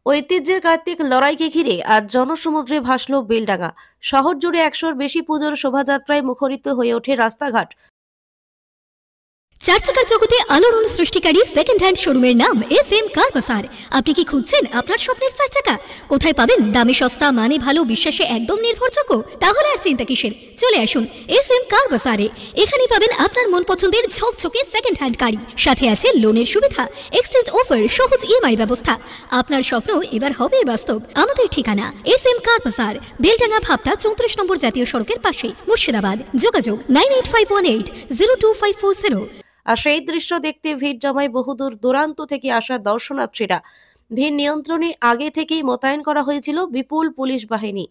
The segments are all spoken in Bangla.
ঐতিহ্যের কার্তিক লড়াইকে ঘিরে আজ জনসমুদ্রে ভাসল বেলডাঙ্গা। শহর জুড়ে 100-র বেশি পুজোর শোভাযাত্রায় মুখরিত হয়ে ওঠে রাস্তাঘাট। চার চাকার জগতে আলোড়ন সৃষ্টিকারী সেকেন্ড হ্যান্ড শোরুমের নাম SM কার বাজার। আপনি কি খুঁজছেন আপনার স্বপ্নের চার চাকা? কোথায় পাবেন দামে সস্তা, মানে ভালো, বিশ্বাসে একদম নির্ভরযোগ্য? তাহলে আর চিন্তা কিসের, চলে আসুন SM কার বাজারে। এখানেই পাবেন আপনার মন পছন্দের ঝকঝকে সেকেন্ড হ্যান্ড গাড়ি, সাথে আছে লোনের সুবিধা, এক্সচেঞ্জ অফার, সহজ EMI ব্যবস্থা। আপনার স্বপ্ন এবার হবে বাস্তব। আমাদের ঠিকানা SM কার বাজার, বেলডাঙ্গা ভাবতা 34 নম্বর জাতীয় সড়কের পাশে, মুর্শিদাবাদ। যোগাযোগ 9851802540। আর সেই দৃশ্য দেখতে ভিড় জমায় বহুদূর দূরান্ত থেকে আসা দর্শনার্থীরা। ভিড় নিয়ন্ত্রণে আগে থেকেই মোতায়েন করা হয়েছিল বিপুল পুলিশ বাহিনী।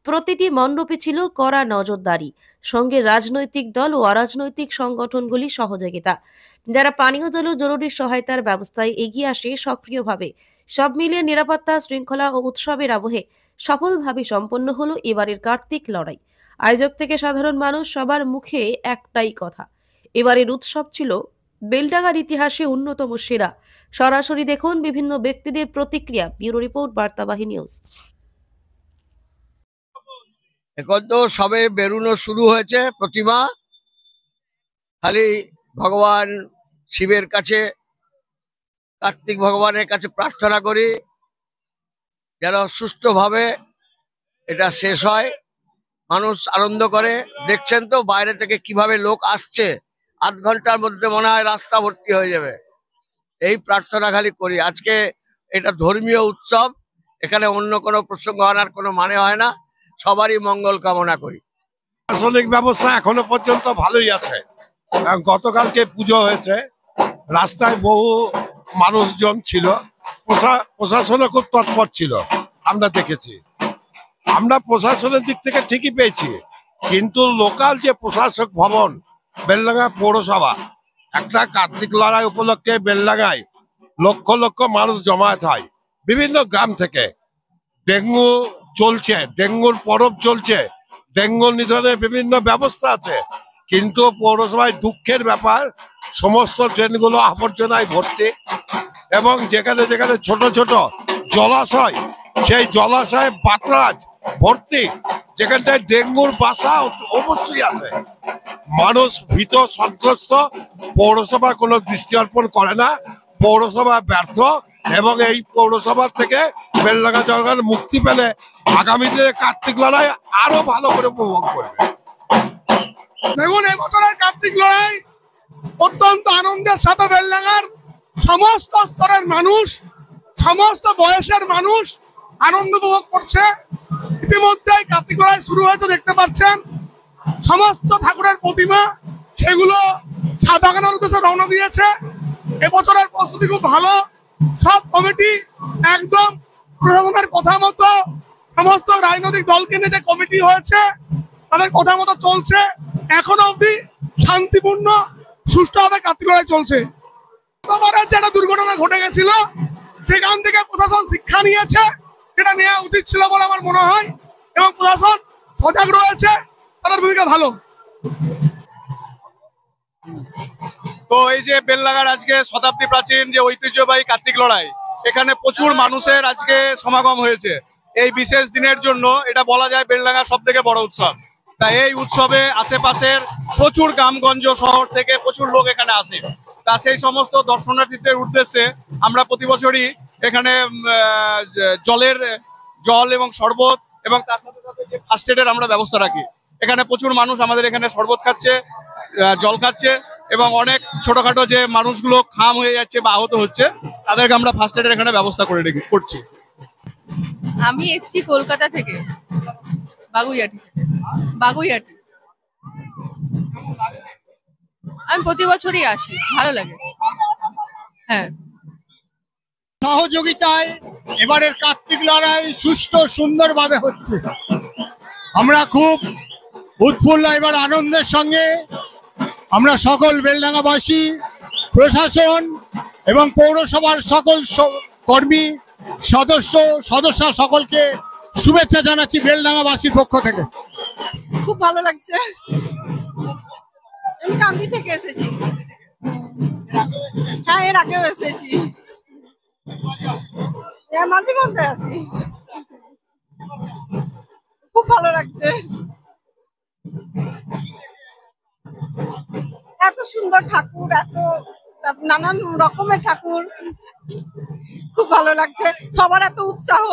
প্রতিটি মণ্ডপে ছিল কড়া নজরদারি, সঙ্গে রাজনৈতিক দল ও অরাজনৈতিক সংগঠনগুলি সহযোগিতা, যারা পানীয় জল ও জরুরি সহায়তার ব্যবস্থায় এগিয়ে আসে সক্রিয়ভাবে। সব মিলিয়ে নিরাপত্তা, শৃঙ্খলা ও উৎসবের আবহে সফলভাবে সম্পন্ন হলো এবারের কার্তিক লড়াই। আয়োজক থেকে সাধারণ মানুষ সবার মুখে একটাই কথা, এবারের উৎসব ছিল বেলডাঙ্গার ইতিহাসে অন্যতম সেরা। সরাসরি দেখুন বিভিন্ন ব্যক্তিদের প্রতিক্রিয়া। ব্যুরো রিপোর্ট, বার্তাবাহী নিউজ। এখন তো সবে বেরোনো শুরু হয়েছে প্রতিমা। খালি ভগবান শিবের কাছে, কার্তিক ভগবানের কাছে প্রার্থনা করি যেন সুষ্ঠুভাবে এটা শেষ হয়, মানুষ আনন্দ করে। দেখছেন তো বাইরে থেকে কিভাবে লোক আসছে, আধ ঘন্টার মধ্যে মনে হয় রাস্তা ভর্তি হয়ে যাবে। এই প্রার্থনা খালি করি। আজকে এটা ধর্মীয় উৎসব, এখানে অন্য কোনো প্রসঙ্গ আনার কোনো মানে হয় না। সবারই মঙ্গল কামনা করি। প্রশাসনিক ব্যবস্থা এখনো পর্যন্ত ভালোই আছে। গতকালকে পুজো হয়েছে, রাস্তায় বহু মানুষজন ছিল, প্রশাসনও খুব তৎপর ছিল, আমরা দেখেছি। আমরা প্রশাসনের দিক থেকে ঠিকই পেয়েছি, কিন্তু লোকাল যে প্রশাসক ভবন বেলডাঙ্গা পৌরসভা, একটা কার্তিক লড়াই উপলক্ষে বেলডাঙ্গায় লক্ষ লক্ষ মানুষ জমায়েত হয় বিভিন্ন গ্রাম থেকে। ডেঙ্গু চলছে, ডেঙ্গুর পরব চলছে, ডেঙ্গু নিধনের বিভিন্ন ব্যবস্থা আছে, কিন্তু পৌরসভায় দুঃখের ব্যাপার সমস্ত ট্রেনগুলো আবর্জনায় ভর্তি, এবং যেখানে যেখানে ছোট ছোট জলাশয়, সেই জলাশয়ে বাতরাজ ভর্তি, যেখানটায় ডেঙ্গুর বাসা অবশ্যই আছে। মানুষ ভীত সন্ত্রস্ত, পৌরসভা কোনো দৃষ্টি অর্পণ করে না, পৌরসভা ব্যর্থ, এবং এই পৌরসভার থেকে বেলডাঙ্গা জনগণ মুক্তি পেলে আগামী দিনে কার্তিক লড়াই আরো ভালো করে উপভোগ করবে। দেখুন, এবছরের কার্তিক লড়াই অত্যন্ত আনন্দের সাথে বেলডাঙ্গার সমস্ত স্তরের মানুষ, সমস্ত বয়সের মানুষ আনন্দ উপভোগ করছে। ইতিমধ্যেই কার্তিক লড়াই শুরু হয়েছে, দেখতে পাচ্ছেন সমস্ত ঠাকুরের প্রতিমা সেগুলো ছাদ বাগানোর উদ্দেশ্যে রওনা দিয়েছে। এবছরের প্রস্তুতি খুব ভালো, সব কমিটি একদম প্রশাসনের কথা মতো, সমস্ত রাজনৈতিক দলকে নিয়ে যে কমিটি হয়েছে তাদের কথা মতো চলছে। এখনো অবধি শান্তিপূর্ণ সুষ্ঠুভাবে কার্তিক লড়াই চলছে। গতবারের যেটা দুর্ঘটনা ঘটে গেছিল সেখান থেকে প্রশাসন শিক্ষা নিয়েছে, যেটা নেওয়া উচিত ছিল বলে আমার মনে হয়, এবং প্রশাসন সজাগ রয়েছে, তাদের ভূমিকা ভালো। তো এই যে বেলডাঙ্গার আজকে শতাব্দী প্রাচীন যে ঐতিহ্যবাহী কার্তিক লড়াই, এখানে প্রচুর মানুষের আজকে সমাগম হয়েছে। এই বিশেষ দিনের জন্য এটা বলা যায় বেলডাঙ্গার সব থেকে বড় উৎসব। তাই এই উৎসবে আশেপাশের প্রচুর গ্রামগঞ্জ শহর থেকে প্রচুর লোক এখানে আসে। তা সেই সমস্ত দর্শনার্থীদের উদ্দেশ্যে আমরা প্রতি বছরই এখানে জল এবং শরবত, এবং তার সাথে সাথে যে ফার্স্ট এডের আমরা ব্যবস্থা রাখি। এখানে প্রচুর মানুষ আমাদের এখানে শরবত খাচ্ছে, জল খাচ্ছে, এবং অনেক ছোটখাটো যে মানুষগুলো খাম হয়ে যাচ্ছে বা আহত হচ্ছে তাদেরকে আমরা ফার্স্ট এডের এখানে ব্যবস্থা করছি। আমি এসছি কলকাতা থেকে, বাগুইয়াটি। আমি প্রতি বছরই আসি, ভালো লাগে। হ্যাঁ, সহযোগিতায় এবারের কার্তিক লড়াই সুষ্ঠু সুন্দরভাবে হচ্ছে। আমরা খুব উৎফুল্ল, এবার আনন্দের সঙ্গে আমরা সকল বেলডাঙ্গাবাসী, প্রশাসন এবং পৌরসভার সকল কর্মী, সদস্য সকলকে শুভেচ্ছা জানাচ্ছি বেলডাঙ্গাবাসীর পক্ষ থেকে। খুব ভালো লাগছে। আমি কান্দি থেকে এসেছি। হ্যাঁ, এর আগেও এসেছি। হ্যাঁ, মাঝে মধ্যে আছি। খুব ভালো লাগছে। এত সুন্দর ঠাকুর, এত নানান রকমের ঠাকুর, খুব ভালো লাগছে। সবার এত উৎসাহ।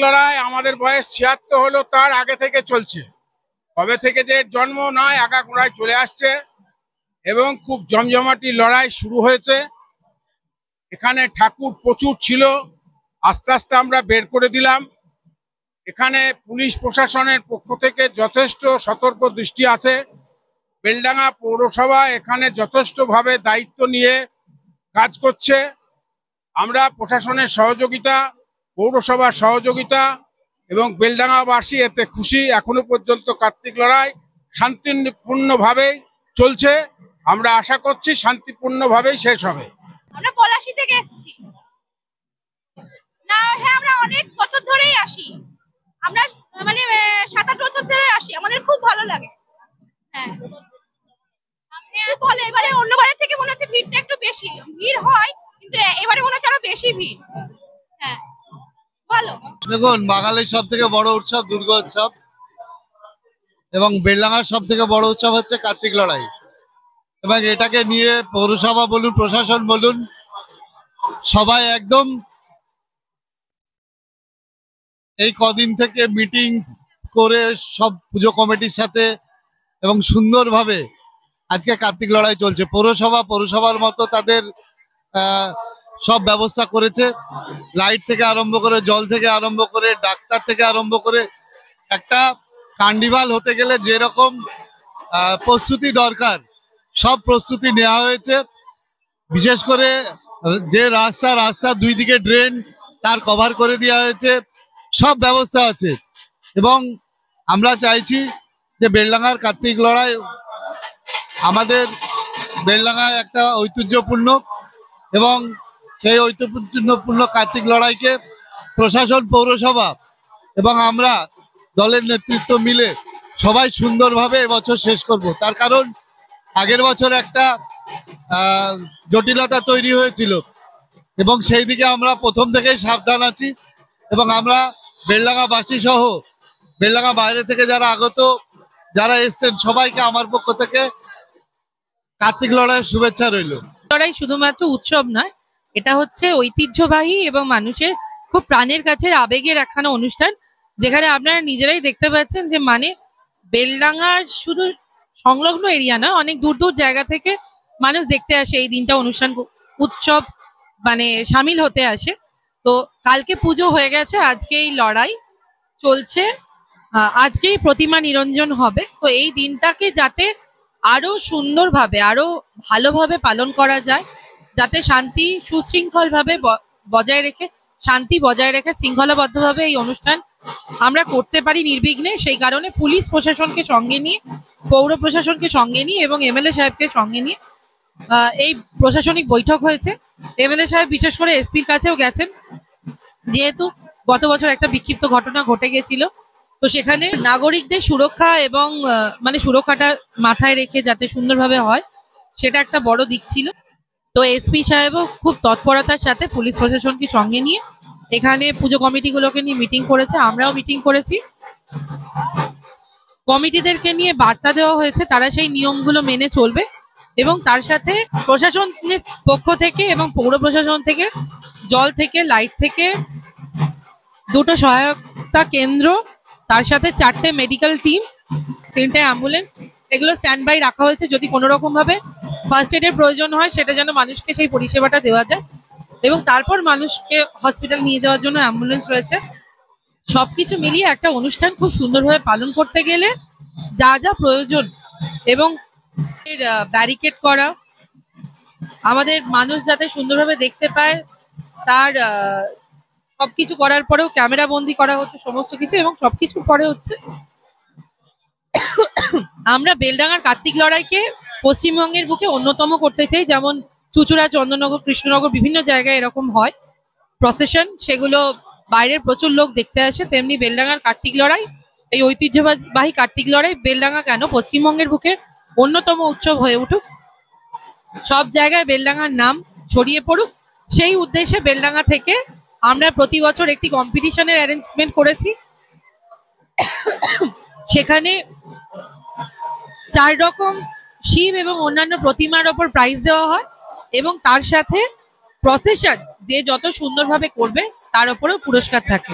লড়াই আমাদের বয়স ৭৬ হলো, তার আগে থেকে চলছে। কবে থেকে যে জন্ম নয়, আগাগোড়ায় চলে আসছে এবং খুব জমজমাটি লড়াই শুরু হয়েছে। এখানে ঠাকুর প্রচুর ছিল, আস্তে আস্তে আমরা বের করে দিলাম। এখানে পুলিশ প্রশাসনের পক্ষ থেকে যথেষ্ট সতর্ক দৃষ্টি আছে। বেলডাঙ্গা পৌরসভা এখানে যথেষ্টভাবে দায়িত্ব নিয়ে কাজ করছে। আমরা প্রশাসনের সহযোগিতা, পৌরসভার সহযোগিতা এবং বেলডাঙ্গাবাসী এতে খুশি। এখনো পর্যন্ত কার্তিক লড়াই শান্তিপূর্ণভাবেই চলছে। আমরা আশা করছি শান্তিপূর্ণভাবেই শেষ হবে। আমরা পলাশী থেকে এসেছি। না, হ্যাঁ, আমরা অনেক বছর ধরেই আসি। আমরা মানে ৭-৮ বছর ধরে আসি। আমাদের খুব ভালো লাগে। হ্যাঁ, বলে এবারে অন্যবারের থেকে মনে হচ্ছে ভিড়টা একটু বেশি। ভিড় হয়, কিন্তু এবারে মনে হচ্ছে আরো বেশি ভিড়। হ্যাঁ, ভালো। দেখুন, বাঙালির সব থেকে বড় উৎসব দুর্গা উৎসব এবং বেলডাঙ্গার সব থেকে বড় উৎসব হচ্ছে কার্তিক লড়াই। এবং এটাকে নিয়ে পৌরসভা বলুন, প্রশাসন বলুন, সবাই একদম এই কদিন থেকে মিটিং করে সব পুজো কমিটির সাথে এবং সুন্দরভাবে আজকে কার্তিক লড়াই চলছে। পৌরসভার মতো তাদের সব ব্যবস্থা করেছে। লাইট থেকে আরম্ভ করে, জল থেকে আরম্ভ করে, ডাক্তার থেকে আরম্ভ করে, একটা কার্নিভাল হতে গেলে যেরকম প্রস্তুতি দরকার সব প্রস্তুতি নেওয়া হয়েছে। বিশেষ করে যে রাস্তা দুই দিকে ড্রেন, তার কভার করে দেওয়া হয়েছে। সব ব্যবস্থা আছে এবং আমরা চাইছি যে বেলডাঙ্গার কার্তিক লড়াই আমাদের বেলডাঙ্গায় একটা ঐতিহ্যপূর্ণ, এবং সেই ঐতিহ্যপূর্ণ কার্তিক লড়াইকে প্রশাসন, পৌরসভা এবং আমরা দলের নেতৃত্ব মিলে সবাই সুন্দরভাবে এবছর শেষ করব। তার কারণ আগের বছর একটা জটিলতা তৈরি হয়েছিল এবং সেই দিকে আমরা প্রথম থেকেই সাবধান আছি। এবং আমরা বেলডাঙ্গাবাসী সহ বেলডাঙ্গা বাইরে থেকে যারা আগত, যারা এসছেন, সবাইকে আমার পক্ষ থেকে কার্তিক লড়াইয়ের শুভেচ্ছা রইল। লড়াই শুধুমাত্র উৎসব নয়, এটা হচ্ছে ঐতিহ্যবাহী এবং মানুষের খুব প্রাণের কাছে আবেগের একখানা অনুষ্ঠান, যেখানে আপনারা নিজেরাই দেখতে পাচ্ছেন যে মানে বেলডাঙ্গার শুধু সংলগ্ন এরিয়া না, অনেক দূর দূর জায়গা থেকে মানুষ দেখতে আসে এই দিনটা, অনুষ্ঠান উৎসব মানে সামিল হতে আসে। তো কালকে পুজো হয়ে গেছে, আজকে এই লড়াই চলছে, আজকেই প্রতিমা নিরঞ্জন হবে। তো এই দিনটাকে যাতে আরো সুন্দরভাবে, আরো ভালোভাবে পালন করা যায়, যাতে শান্তি সুশৃঙ্খলভাবে বজায় রেখে, শান্তি বজায় রেখে শৃঙ্খলাবদ্ধভাবে এই অনুষ্ঠান আমরা করতে পারি নির্বিঘ্নে, সেই কারণে পুলিশ প্রশাসনকে সঙ্গে নিয়ে, পৌর প্রশাসনকে সঙ্গে নিয়ে এবং এমএলএ সাহেবকে সঙ্গে নিয়ে এই প্রশাসনিক বৈঠক হয়েছে। এমএলএ সাহেব বিশেষ করে এসপির কাছেও গেছেন, যেহেতু গত বছর একটা বিক্ষিপ্ত ঘটনা ঘটে গেছিল। তো সেখানে নাগরিকদের সুরক্ষা এবং মানে সুরক্ষাটা মাথায় রেখে যাতে সুন্দরভাবে হয়, সেটা একটা বড় দিক ছিল। তো এসপি সাহেবও খুব তৎপরতার সাথে পুলিশ প্রশাসনকে সঙ্গে নিয়ে এখানে পুজো কমিটিগুলোকে নিয়ে মিটিং করেছে, আমরাও মিটিং করেছি। কমিটিদেরকে নিয়ে বার্তা দেওয়া হয়েছে তারা সেই নিয়মগুলো মেনে চলবে, এবং তার সাথে প্রশাসনের পক্ষ থেকে এবং পৌর প্রশাসন থেকে জল থেকে, লাইট থেকে 2টো সহায়তা কেন্দ্র, তার সাথে 4টে মেডিকেল টিম, 3টে অ্যাম্বুলেন্স, এগুলো স্ট্যান্ড বাই রাখা হয়েছে। যদি কোনো রকম ভাবে ফার্স্ট এডের প্রয়োজন হয় সেটা যেন মানুষকে সেই পরিষেবাটা দেওয়া যায়, এবং তারপর মানুষকে হসপিটাল নিয়ে যাওয়ার জন্য অ্যাম্বুলেন্স রয়েছে। সবকিছু মিলিয়ে একটা অনুষ্ঠান খুব সুন্দরভাবে পালন করতে গেলে যা যা প্রয়োজন, এবং ব্যারিকেড করা, আমাদের মানুষ যাতে সুন্দরভাবে দেখতে পায় তার সবকিছু করার পরেও ক্যামেরা বন্দি করা হচ্ছে সমস্ত কিছু, এবং সবকিছুর পরে হচ্ছে আমরা বেলডাঙ্গার কার্তিক লড়াইকে পশ্চিমবঙ্গের বুকে অন্যতম করতে চাই। যেমন চুচুড়া, চন্দননগর, কৃষ্ণনগর বিভিন্ন জায়গায় এরকম হয় প্রসেশন, সেগুলো বাইরের প্রচুর লোক দেখতে আসে, তেমনি বেলডাঙ্গার কার্তিক লড়াই, এই ঐতিহ্যবাহী কার্তিক লড়াই বেলডাঙ্গা কেন পশ্চিমবঙ্গের বুকে অন্যতম উৎসব হয়ে উঠুক, সব জায়গায় বেলডাঙ্গার নাম ছড়িয়ে পড়ুক, সেই উদ্দেশ্যে বেলডাঙ্গা থেকে আমরা প্রতি বছর একটি কম্পিটিশনের অ্যারেঞ্জমেন্ট করেছি। সেখানে 4 রকম শিব এবং অন্যান্য প্রতিমার ওপর প্রাইজ দেওয়া হয় এবং তার সাথে প্রসেশন যে যত সুন্দরভাবে করবে তার উপরেও পুরস্কার থাকে।